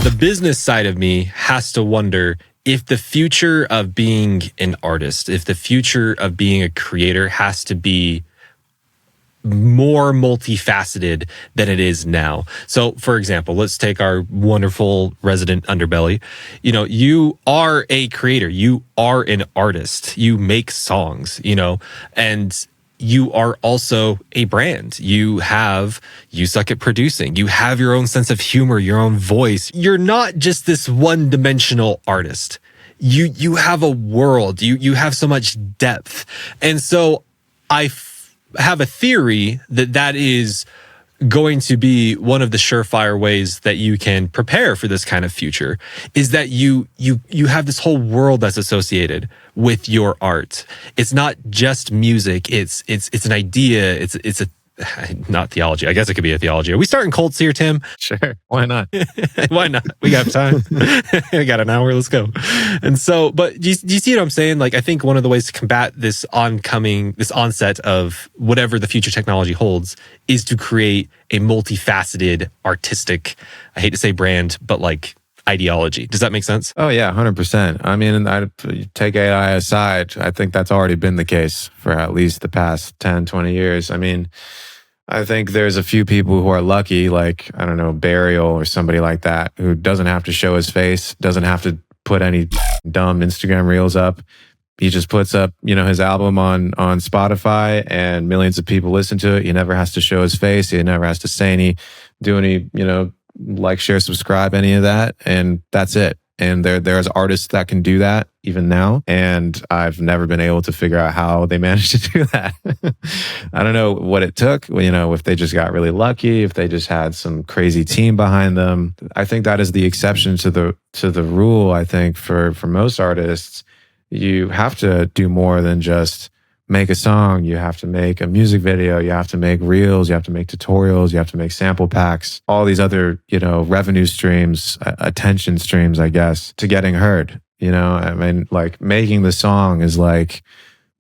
the business side of me has to wonder if the future of being an artist, if the future of being a creator has to be more multifaceted than it is now. So, for example, let's take our wonderful resident Underbelly. You know, you are a creator, you are an artist, you make songs, you know, and you are also a brand. You suck at producing. You have your own sense of humor, your own voice. You're not just this one-dimensional artist. You have a world. You have so much depth. And so I have a theory that is going to be one of the surefire ways that you can prepare for this kind of future, is that you have this whole world that's associated with your art. It's not just music. It's an idea. It's a not theology. I guess it could be a theology. Are we starting cults here, Tim? Sure. Why not? Why not? We got time. We got an hour. Let's go. And so, but do you see what I'm saying? Like, I think one of the ways to combat this onset of whatever the future technology holds is to create a multifaceted, artistic, I hate to say brand, but like ideology. Does that make sense? Oh yeah, 100%. I mean, I take AI aside, I think that's already been the case for at least the past 10, 20 years. I mean, I think there's a few people who are lucky, like, I don't know, Burial or somebody like that, who doesn't have to show his face, doesn't have to put any dumb Instagram reels up. He just puts up, you know, his album on Spotify and millions of people listen to it. He never has to show his face. He never has to do any, you know, like, share, subscribe, any of that. And that's it. And there's artists that can do that even now. And I've never been able to figure out how they managed to do that. I don't know what it took, you know, if they just got really lucky, if they just had some crazy team behind them. I think that is the exception to the rule. I think for most artists, you have to do more than just make a song. You have to make a music video. You have to make reels. You have to make tutorials. You have to make sample packs, all these other, you know, revenue streams, attention streams, I guess, to getting heard. You know, I mean, like, making the song is like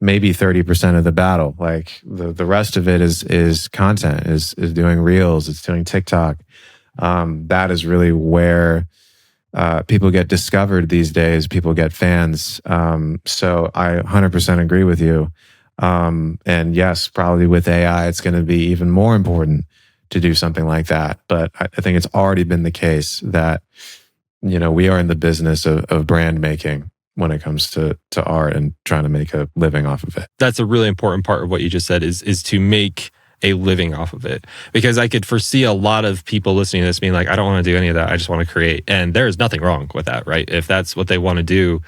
maybe 30% of the battle. Like, the rest of it is content, is doing reels. It's doing TikTok. That is really where people get discovered these days. People get fans. So I 100% agree with you. And yes, probably with AI, it's going to be even more important to do something like that. But I think it's already been the case that, you know, we are in the business of brand making when it comes to art and trying to make a living off of it. That's a really important part of what you just said, is to make a living off of it. Because I could foresee a lot of people listening to this being like, I don't want to do any of that. I just want to create. And there's nothing wrong with that, right? If that's what they want to do,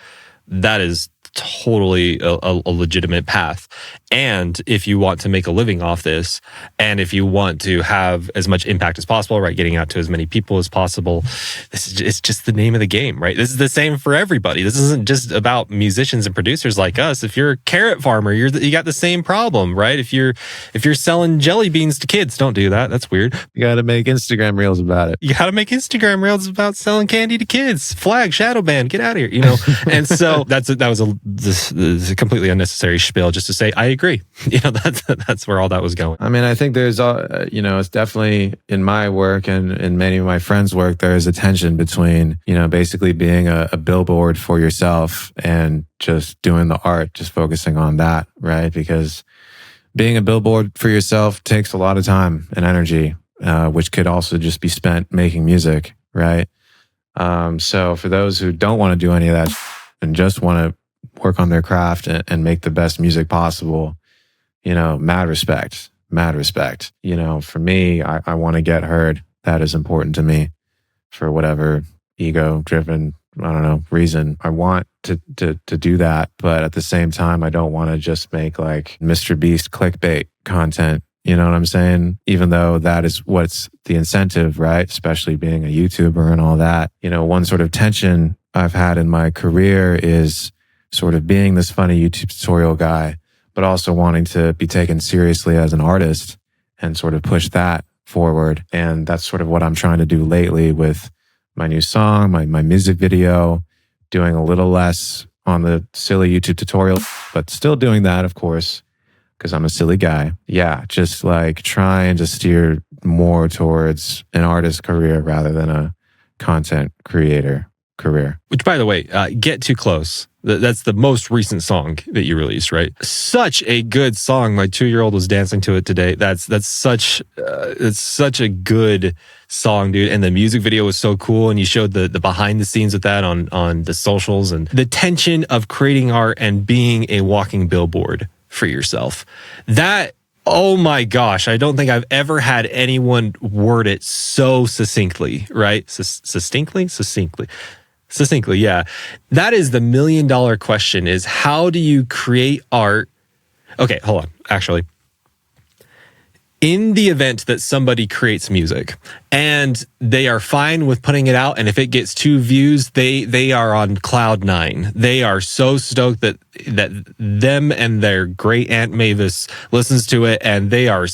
that is totally a legitimate path. And if you want to make a living off this, and if you want to have as much impact as possible, right, getting out to as many people as possible, it's just the name of the game, right? This is the same for everybody. This isn't just about musicians and producers like us. If you're a carrot farmer, you got the same problem, right? If you're selling jelly beans to kids, don't do that. That's weird. You got to make Instagram reels about it. You got to make Instagram reels about selling candy to kids. Flag, shadow ban, get out of here, you know? And so that was a completely unnecessary spiel just to say, I agree. You know, that's where all that was going. I mean, I think there's, you know, it's definitely in my work and in many of my friends' work, there is a tension between, you know, basically being a billboard for yourself and just doing the art, just focusing on that, right? Because being a billboard for yourself takes a lot of time and energy, which could also just be spent making music, right? So for those who don't want to do any of that and just want to work on their craft and make the best music possible, you know, mad respect. You know, for me, I want to get heard. That is important to me for whatever ego-driven, I don't know, reason. I want to do that. But at the same time, I don't want to just make like Mr. Beast clickbait content. You know what I'm saying? Even though that is what's the incentive, right? Especially being a YouTuber and all that. You know, one sort of tension I've had in my career is sort of being this funny YouTube tutorial guy, but also wanting to be taken seriously as an artist and sort of push that forward. And that's sort of what I'm trying to do lately with my new song, my music video, doing a little less on the silly YouTube tutorial, but still doing that, of course, because I'm a silly guy. Yeah, just like trying to steer more towards an artist career rather than a content creator career. Which, by the way, Get Too Close. That's the most recent song that you released, right? Such a good song. My 2-year-old was dancing to it today. That's such it's such a good song, dude. And the music video was so cool. And you showed the behind the scenes with that on the socials, and the tension of creating art and being a walking billboard for yourself. That, oh my gosh, I don't think I've ever had anyone word it so succinctly, right? Succinctly, yeah. That is the $1 million question, is how do you create art? Okay, hold on. Actually, in the event that somebody creates music and they are fine with putting it out, and if it gets 2 views, they are on cloud 9. They are so stoked that them and their great Aunt Mavis listens to it, and they are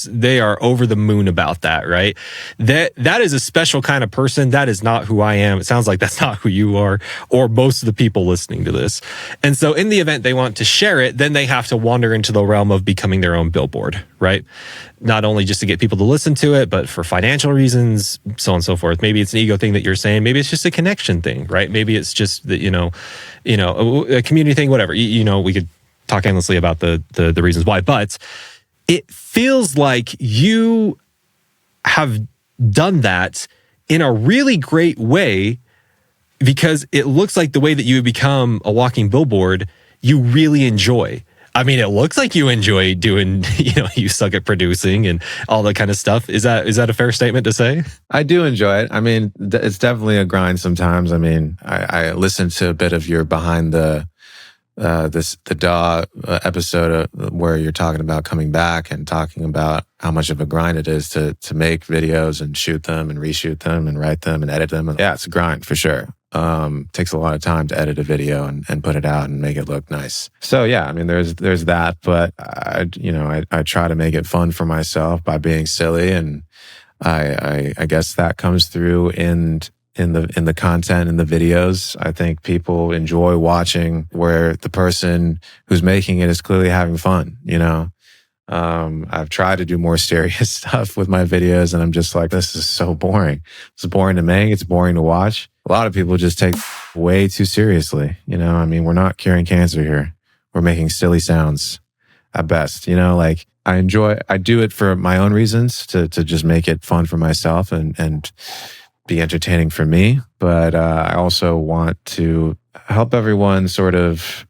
over the moon about that, right? That is a special kind of person. That is not who I am. It sounds like that's not who you are, or most of the people listening to this. And so in the event they want to share it, then they have to wander into the realm of becoming their own billboard, right? Not only just to get people to listen to it, but for financial reasons, so on and so forth. Maybe it's an ego thing that you're saying. Maybe it's just a connection thing, right? Maybe it's just that, a community thing, whatever. We could talk endlessly about the reasons why, but it feels like you have done that in a really great way, because it looks like the way that you become a walking billboard, you really enjoy. I mean, it looks like you enjoy doing, you suck at producing and all that kind of stuff. Is that a fair statement to say? I do enjoy it. I mean, it's definitely a grind sometimes. I mean, I listened to a bit of your Behind the DAW episode where you're talking about coming back and talking about how much of a grind it is to make videos and shoot them and reshoot them and write them and edit them. Yeah, it's a grind for sure. Takes a lot of time to edit a video and put it out and make it look nice. So yeah, I mean, there's that, but I try to make it fun for myself by being silly, and I guess that comes through in the content in the videos. I think people enjoy watching where the person who's making it is clearly having fun. I've tried to do more serious stuff with my videos, and I'm just like, this is so boring. It's boring to make. It's boring to watch. A lot of people just take way too seriously. I mean, we're not curing cancer here. We're making silly sounds at best. I do it for my own reasons to just make it fun for myself and be entertaining for me. But I also want to help everyone sort of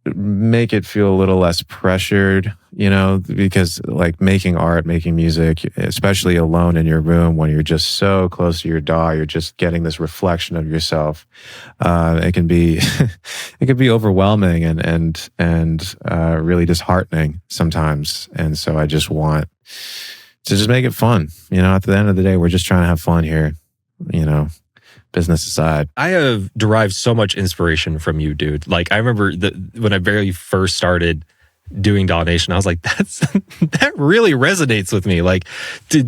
make it feel a little less pressured, because like making art, making music, especially alone in your room when you're just so close to your DAW, you're just getting this reflection of yourself. It can be, it can be overwhelming and really disheartening sometimes. And so I just want to just make it fun. At the end of the day, we're just trying to have fun here, business aside. I have derived so much inspiration from you, dude. Like, I remember when I very first started doing DAW Nation, I was like, that really resonates with me. Like, to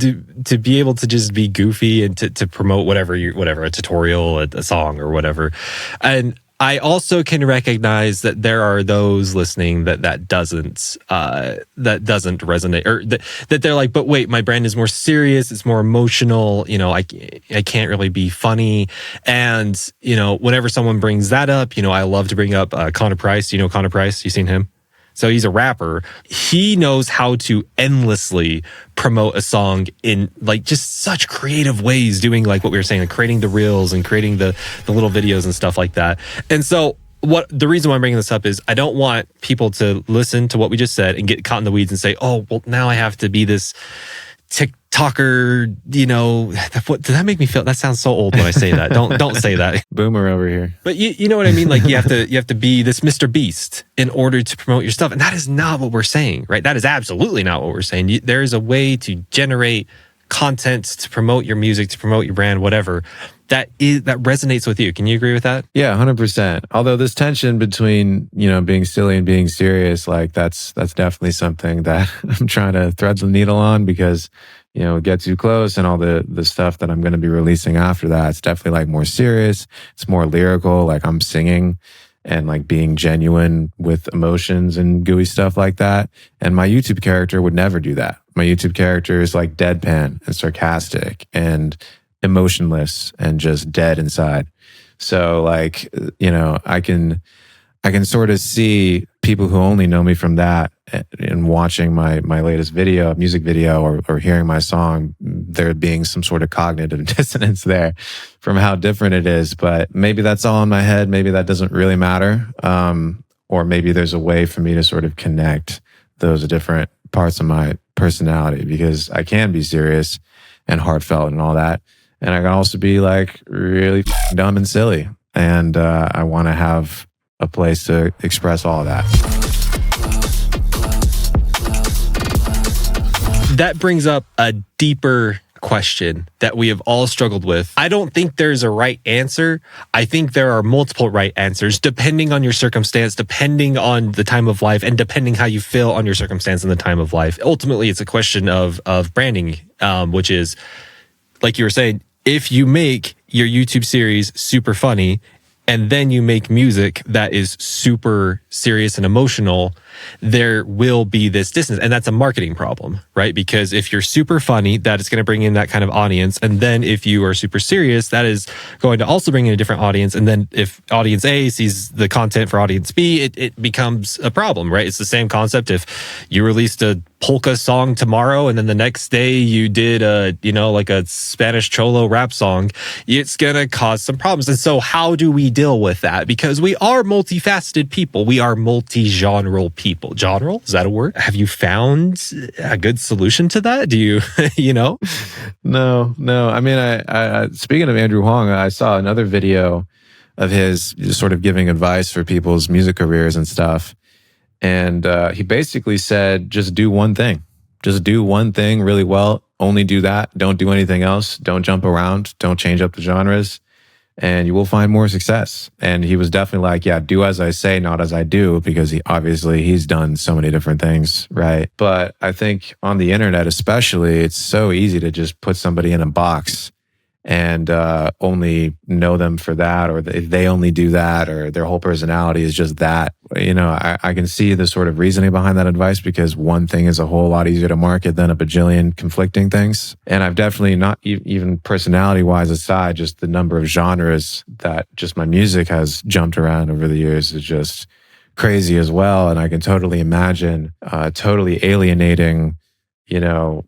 be able to just be goofy and to promote whatever, a tutorial, a song or whatever. And I also can recognize that there are those listening that doesn't resonate, or that they're like, but wait, my brand is more serious, it's more emotional, I can't really be funny. And whenever someone brings that up, I love to bring up Connor Price. Connor Price? You seen him? So he's a rapper. He knows how to endlessly promote a song in like just such creative ways, doing like what we were saying, like creating the reels and creating the little videos and stuff like that. And so the reason why I'm bringing this up is I don't want people to listen to what we just said and get caught in the weeds and say, oh, well, now I have to be this TikToker, what does that make me feel? That sounds so old when I say that. Don't say that. Boomer over here. But you know what I mean? Like you have to be this Mr. Beast in order to promote your stuff. And that is not what we're saying, right? That is absolutely not what we're saying. There is a way to generate content, to promote your music, to promote your brand, whatever. That resonates with you. Can you agree with that? Yeah, 100%. Although this tension between, being silly and being serious, like that's definitely something that I'm trying to thread the needle on, because Get Too Close and all the stuff that I'm going to be releasing after that, it's definitely like more serious. It's more lyrical. Like I'm singing and like being genuine with emotions and gooey stuff like that. And my YouTube character would never do that. My YouTube character is like deadpan and sarcastic and emotionless and just dead inside. So like, I can sort of see people who only know me from that and watching my latest music video, or hearing my song, there being some sort of cognitive dissonance there from how different it is. But maybe that's all in my head. Maybe that doesn't really matter. Or maybe there's a way for me to sort of connect those different parts of my personality, because I can be serious and heartfelt and all that. And I can also be like really dumb and silly. And I want to have a place to express all of that. That brings up a deeper question that we have all struggled with. I don't think there's a right answer. I think there are multiple right answers depending on your circumstance, depending on the time of life, and depending how you feel on your circumstance and the time of life. Ultimately, it's a question of branding, which is, like you were saying, if you make your YouTube series super funny and then you make music that is super serious and emotional, there will be this distance. And that's a marketing problem, right? Because if you're super funny, that is going to bring in that kind of audience. And then if you are super serious, that is going to also bring in a different audience. And then if audience A sees the content for audience B, it becomes a problem, right? It's the same concept. If you released a polka song tomorrow and then the next day you did like a Spanish cholo rap song, it's going to cause some problems. And so how do we deal with that? Because we are multifaceted people. We are multi-genre people. Genre? Is that a word? Have you found a good solution to that? Do you, No. I mean, I speaking of Andrew Huang, I saw another video of his just sort of giving advice for people's music careers and stuff. And he basically said, just do one thing. Just do one thing really well. Only do that. Don't do anything else. Don't jump around. Don't change up the genres. And you will find more success. And he was definitely like, yeah, do as I say, not as I do, because he's done so many different things, right? But I think on the internet especially, it's so easy to just put somebody in a box and only know them for that, or they only do that, or their whole personality is just that. I can see the sort of reasoning behind that advice, because one thing is a whole lot easier to market than a bajillion conflicting things. And I've definitely, not even personality-wise aside, just the number of genres that just my music has jumped around over the years is just crazy as well. And I can totally imagine totally alienating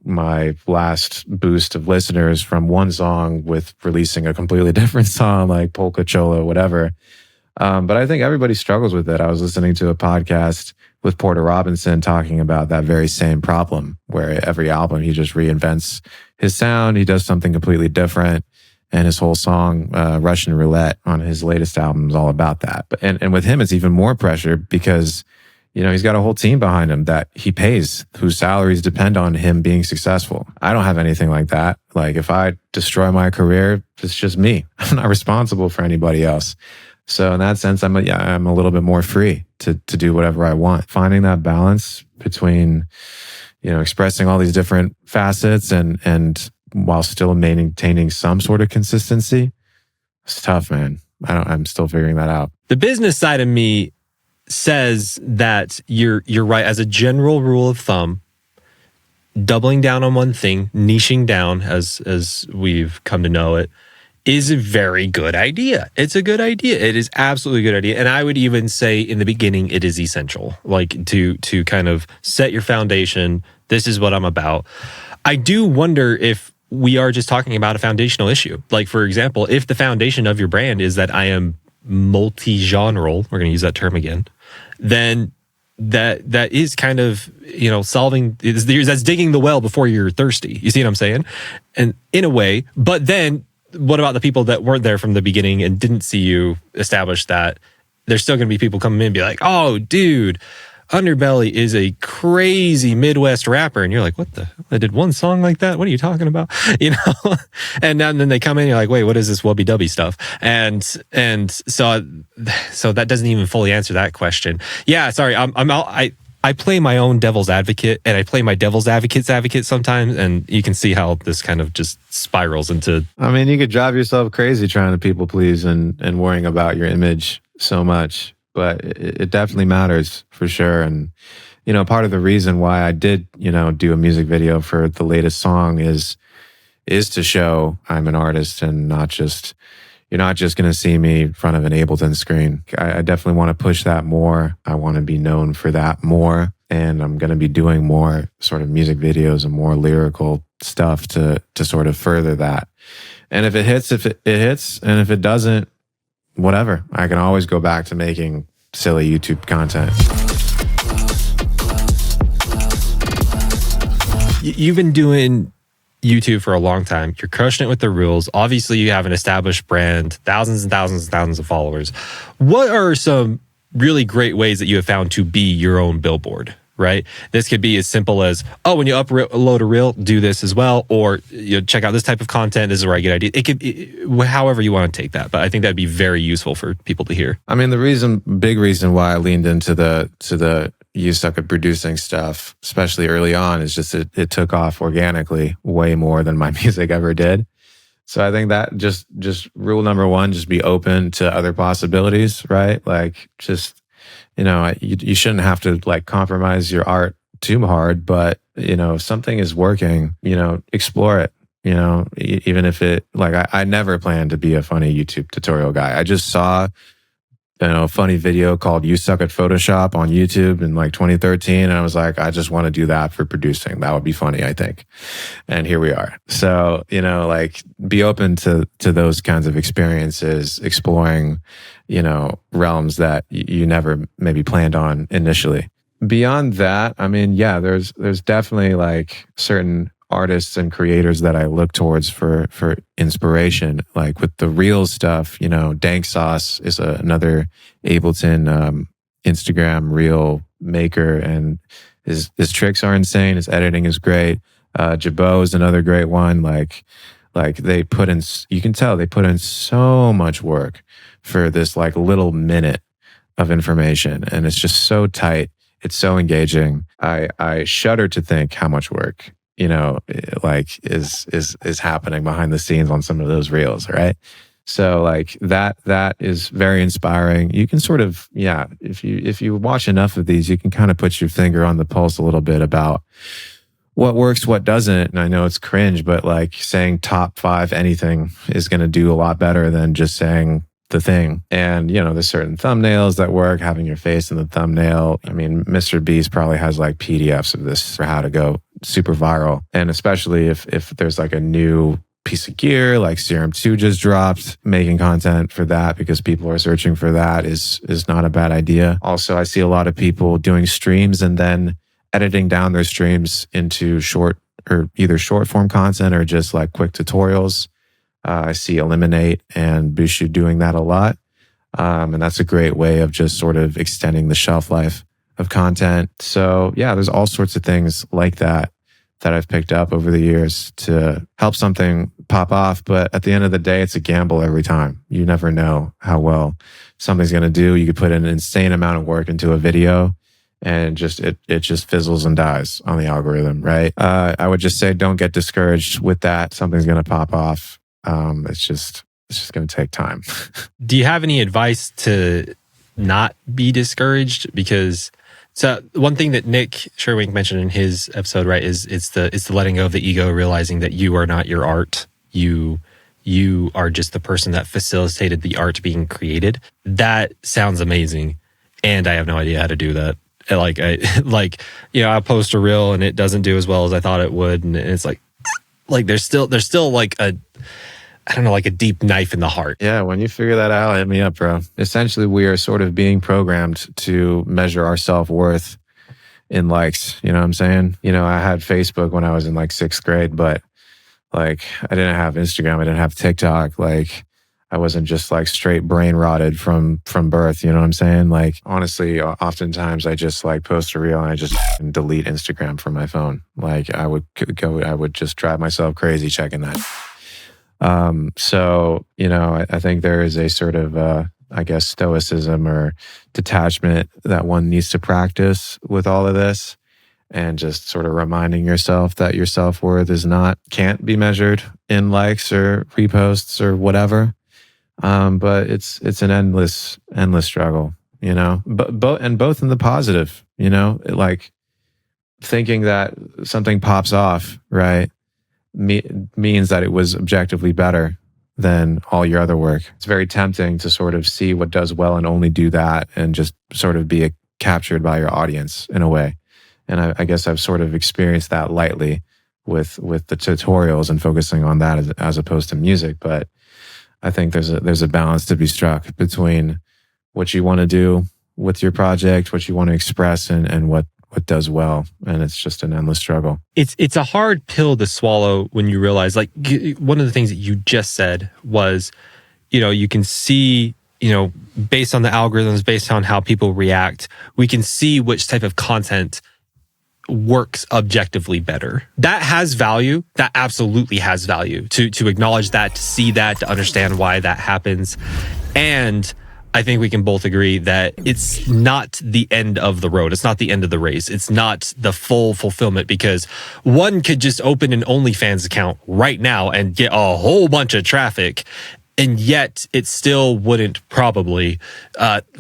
my last boost of listeners from one song with releasing a completely different song like Polka Cholo, whatever. But I think everybody struggles with it. I was listening to a podcast with Porter Robinson talking about that very same problem, where every album he just reinvents his sound. He does something completely different. And his whole song, Russian Roulette, on his latest album is all about that. And with him, it's even more pressure because he's got a whole team behind him that he pays, whose salaries depend on him being successful. I don't have anything like that. Like, if I destroy my career, it's just me. I'm not responsible for anybody else. So in that sense, I'm a little bit more free to do whatever I want. Finding that balance between, expressing all these different facets and while still maintaining some sort of consistency, it's tough, man. I'm still figuring that out. The business side of me says that you're right. As a general rule of thumb, doubling down on one thing, niching down, as we've come to know it, is a very good idea. It's a good idea. It is absolutely a good idea. And I would even say in the beginning, it is essential, like to kind of set your foundation. This is what I'm about. I do wonder if we are just talking about a foundational issue. Like, for example, if the foundation of your brand is that I am multi-genreal, we're going to use that term again, then that is kind of, solving, that's digging the well before you're thirsty. You see what I'm saying? And in a way, but then what about the people that weren't there from the beginning and didn't see you establish that? There's still going to be people coming in and be like, oh, dude, Underbelly is a crazy Midwest rapper. And you're like, what the hell? I did one song like that? What are you talking about? And then they come in and you're like, wait, what is this wubby-dubby stuff? And so that doesn't even fully answer that question. Yeah, sorry. I play my own devil's advocate, and I play my devil's advocate's advocate sometimes. And you can see how this kind of just spirals into. I mean, you could drive yourself crazy trying to people please and worrying about your image so much. But it definitely matters for sure. And, part of the reason why I did, do a music video for the latest song is is to show I'm an artist and not just, you're not just going to see me in front of an Ableton screen. I definitely want to push that more. I want to be known for that more. And I'm going to be doing more sort of music videos and more lyrical stuff to sort of further that. And if it hits, it hits. And if it doesn't, whatever. I can always go back to making silly YouTube content. You've been doing YouTube for a long time. You're crushing it with the reels. Obviously, you have an established brand, thousands and thousands and thousands of followers. What are some really great ways that you have found to be your own billboard, right? This could be as simple as, oh, when you upload a reel, do this as well, or check out this type of content. This is where I get ideas. It could, however you want to take that, but I think that'd be very useful for people to hear. I mean, big reason why I leaned into the you suck at producing stuff, especially early on, is just it took off organically way more than my music ever did. So I think that just rule number one, just be open to other possibilities, right? Like just, you shouldn't have to like compromise your art too hard, but if something is working, explore it. Even if I never planned to be a funny YouTube tutorial guy. I just saw a funny video called "You Suck at Photoshop" on YouTube in like 2013. And I was like, I just want to do that for producing. That would be funny, I think. And here we are. So, be open to those kinds of experiences, exploring, realms that you never maybe planned on initially. Beyond that, I mean, yeah, there's definitely like certain artists and creators that I look towards for inspiration. Like with the real stuff, Dank Sauce is another Ableton Instagram reel maker, and his tricks are insane. His editing is great. Jabot is another great one. Like they put in, you can tell they put in so much work for this like little minute of information, and it's just so tight. It's so engaging. I shudder to think how much work is happening behind the scenes on some of those reels, right? So like that is very inspiring. You can sort of, if you watch enough of these, you can kind of put your finger on the pulse a little bit about what works, what doesn't. And I know it's cringe, but like saying top 5 anything is going to do a lot better than just saying the thing. And there's certain thumbnails that work, having your face in the thumbnail. I mean, Mr. Beast probably has like PDFs of this for how to go super viral. And especially if there's like a new piece of gear, like Serum 2 just dropped, making content for that because people are searching for that is not a bad idea. Also, I see a lot of people doing streams and then editing down their streams into either short form content or just like quick tutorials. I see Eliminate and Bushu doing that a lot. And that's a great way of just sort of extending the shelf life of content. So yeah, there's all sorts of things like that I've picked up over the years to help something pop off. But at the end of the day, it's a gamble every time. You never know how well something's going to do. You could put an insane amount of work into a video and it just fizzles and dies on the algorithm, right? I would just say don't get discouraged with that. Something's going to pop off. It's just going to take time. Do you have any advice to not be discouraged? Because so one thing that Nick Sherwink mentioned in his episode, right, is it's the letting go of the ego, realizing that you are not your art. You are just the person that facilitated the art being created. That sounds amazing, and I have no idea how to do that. I'll post a reel and it doesn't do as well as I thought it would, and it's like there's still like a deep knife in the heart. Yeah, when you figure that out, hit me up, bro. Essentially, we are sort of being programmed to measure our self-worth in likes. You know what I'm saying? I had Facebook when I was in like 6th grade, but like I didn't have Instagram. I didn't have TikTok. Like I wasn't just like straight brain rotted from birth. You know what I'm saying? Like honestly, oftentimes I just like post a reel and I just delete Instagram from my phone. Like I would just drive myself crazy checking that. So, I think there is a sort of, stoicism or detachment that one needs to practice with all of this, and just sort of reminding yourself that your self-worth can't be measured in likes or reposts or whatever. But it's an endless struggle, but both in the positive, like thinking that something pops off, right? means that it was objectively better than all your other work. It's very tempting to sort of see what does well and only do that and just sort of be captured by your audience in a way. And I guess I've sort of experienced that lightly with the tutorials and focusing on that as opposed to music. But I think there's a balance to be struck between what you want to do with your project, what you want to express, and what does well. And it's just an endless struggle. It's a hard pill to swallow when you realize, like, one of the things that you just said was, you can see, based on the algorithms, based on how people react, we can see which type of content works objectively better. That has value. That absolutely has value to acknowledge that, to see that, to understand why that happens. And I think we can both agree that it's not the end of the road. It's not the end of the race. It's not the full fulfillment, because one could just open an OnlyFans account right now and get a whole bunch of traffic, and yet it still wouldn't probably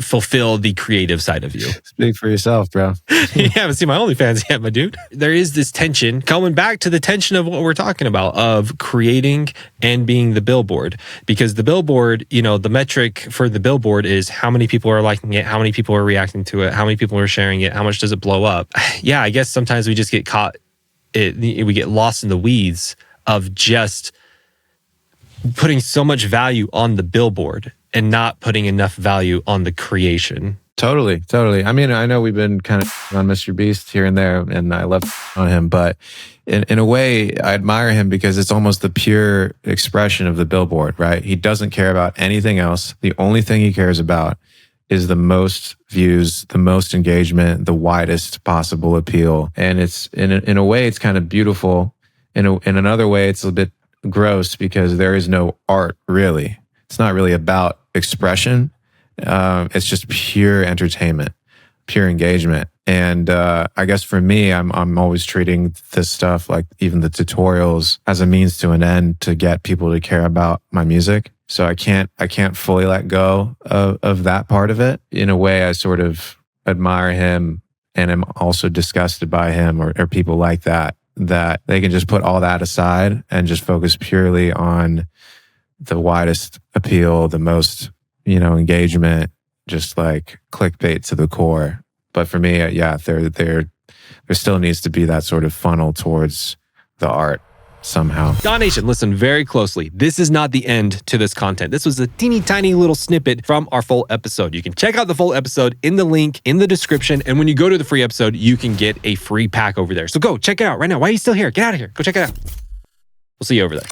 fulfill the creative side of you. Speak for yourself, bro. You haven't seen my OnlyFans yet, my dude. There is this tension, coming back to the tension of what we're talking about, of creating and being the billboard. Because the billboard, the metric for the billboard is how many people are liking it, how many people are reacting to it, how many people are sharing it, how much does it blow up. Yeah, I guess sometimes we just get caught, we get lost in the weeds of just putting so much value on the billboard and not putting enough value on the creation. Totally. I mean, I know we've been kind of on Mr. Beast here and there, and I love on him, but in a way, I admire him because it's almost the pure expression of the billboard, right? He doesn't care about anything else. The only thing he cares about is the most views, the most engagement, the widest possible appeal. And it's in a way, it's kind of beautiful. In another way, it's a bit gross because there is no art, really. It's not really about expression. It's just pure entertainment, pure engagement. And I guess for me, I'm always treating this stuff, like even the tutorials, as a means to an end to get people to care about my music. So I can't fully let go of that part of it. In a way, I sort of admire him and am also disgusted by him or people like that they can just put all that aside and just focus purely on the widest appeal, the most, engagement, just like clickbait to the core. But for me, yeah, there still needs to be that sort of funnel towards the art somehow. DAW Nation, listen very closely. This is not the end to this content. This was a teeny tiny little snippet from our full episode. You can check out the full episode in the link in the description. And when you go to the free episode, you can get a free pack over there. So go check it out right now. Why are you still here? Get out of here. Go check it out. We'll see you over there.